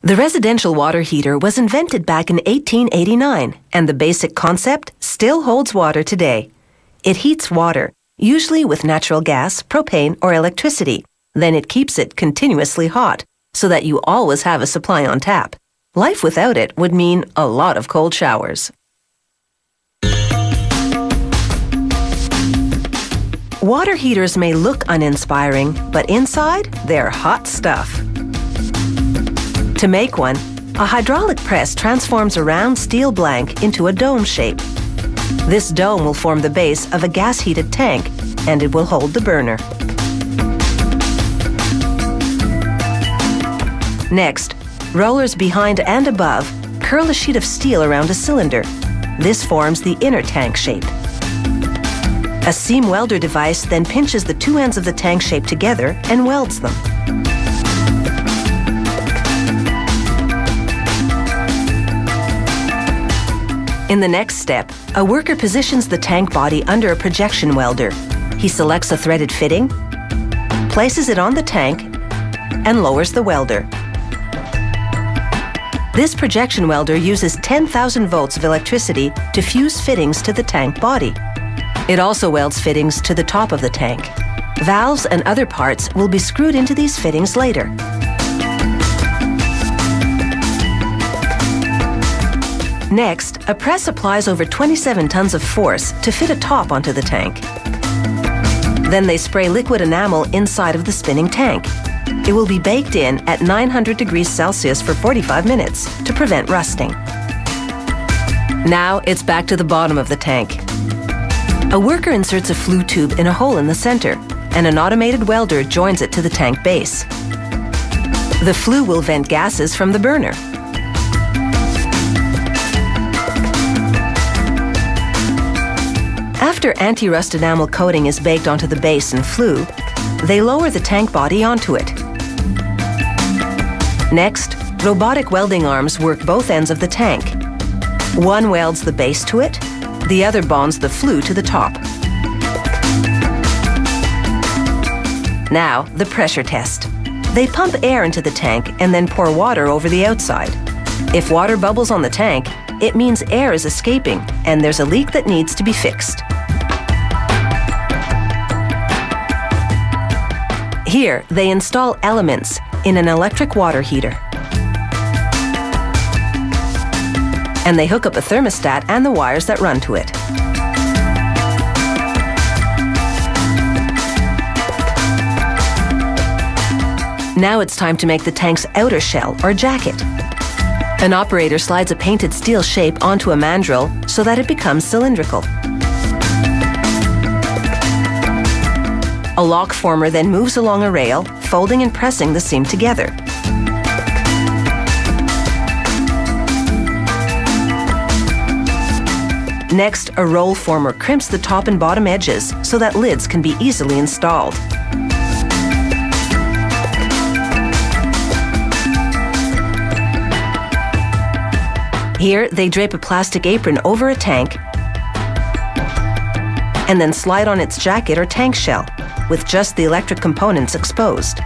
The residential water heater was invented back in 1889, and the basic concept still holds water today. It heats water, usually with natural gas, propane, or electricity. Then it keeps it continuously hot, so that you always have a supply on tap. Life without it would mean a lot of cold showers. Water heaters may look uninspiring, but inside, they're hot stuff. To make one, a hydraulic press transforms a round steel blank into a dome shape. This dome will form the base of a gas-heated tank, and it will hold the burner. Next, rollers behind and above curl a sheet of steel around a cylinder. This forms the inner tank shape. A seam welder device then pinches the two ends of the tank shape together and welds them. In the next step, a worker positions the tank body under a projection welder. He selects a threaded fitting, places it on the tank, and lowers the welder. This projection welder uses 10,000 volts of electricity to fuse fittings to the tank body. It also welds fittings to the top of the tank. Valves and other parts will be screwed into these fittings later. Next, a press applies over 27 tons of force to fit a top onto the tank. Then they spray liquid enamel inside of the spinning tank. It will be baked in at 900 degrees Celsius for 45 minutes to prevent rusting. Now it's back to the bottom of the tank. A worker inserts a flue tube in a hole in the center, and an automated welder joins it to the tank base. The flue will vent gases from the burner. After anti-rust enamel coating is baked onto the base and flue, they lower the tank body onto it. Next, robotic welding arms work both ends of the tank. One welds the base to it, the other bonds the flue to the top. Now, the pressure test. They pump air into the tank and then pour water over the outside. If water bubbles on the tank, it means air is escaping and there's a leak that needs to be fixed. Here, they install elements in an electric water heater. And they hook up a thermostat and the wires that run to it. Now it's time to make the tank's outer shell or jacket. An operator slides a painted steel shape onto a mandrel so that it becomes cylindrical. A lock former then moves along a rail, folding and pressing the seam together. Next, a roll former crimps the top and bottom edges so that lids can be easily installed. Here, they drape a plastic apron over a tank and then slide on its jacket or tank shell, with just the electric components exposed.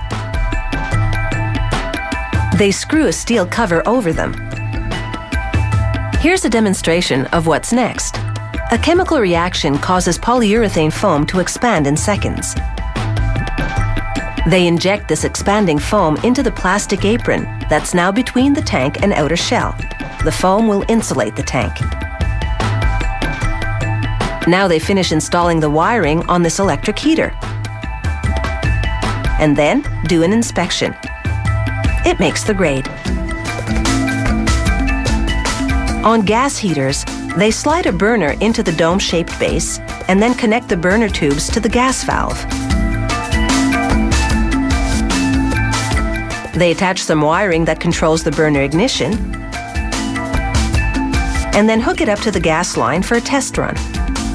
They screw a steel cover over them. Here's a demonstration of what's next. A chemical reaction causes polyurethane foam to expand in seconds. They inject this expanding foam into the plastic apron that's now between the tank and outer shell. The foam will insulate the tank. Now they finish installing the wiring on this electric heater. And then do an inspection. It makes the grade. On gas heaters, they slide a burner into the dome-shaped base and then connect the burner tubes to the gas valve. They attach some wiring that controls the burner ignition and then hook it up to the gas line for a test run.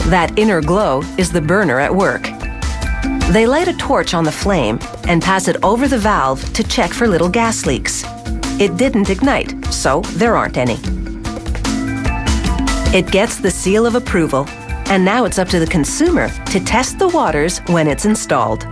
That inner glow is the burner at work. They light a torch on the flame and pass it over the valve to check for little gas leaks. It didn't ignite, so there aren't any. It gets the seal of approval, and now it's up to the consumer to test the waters when it's installed.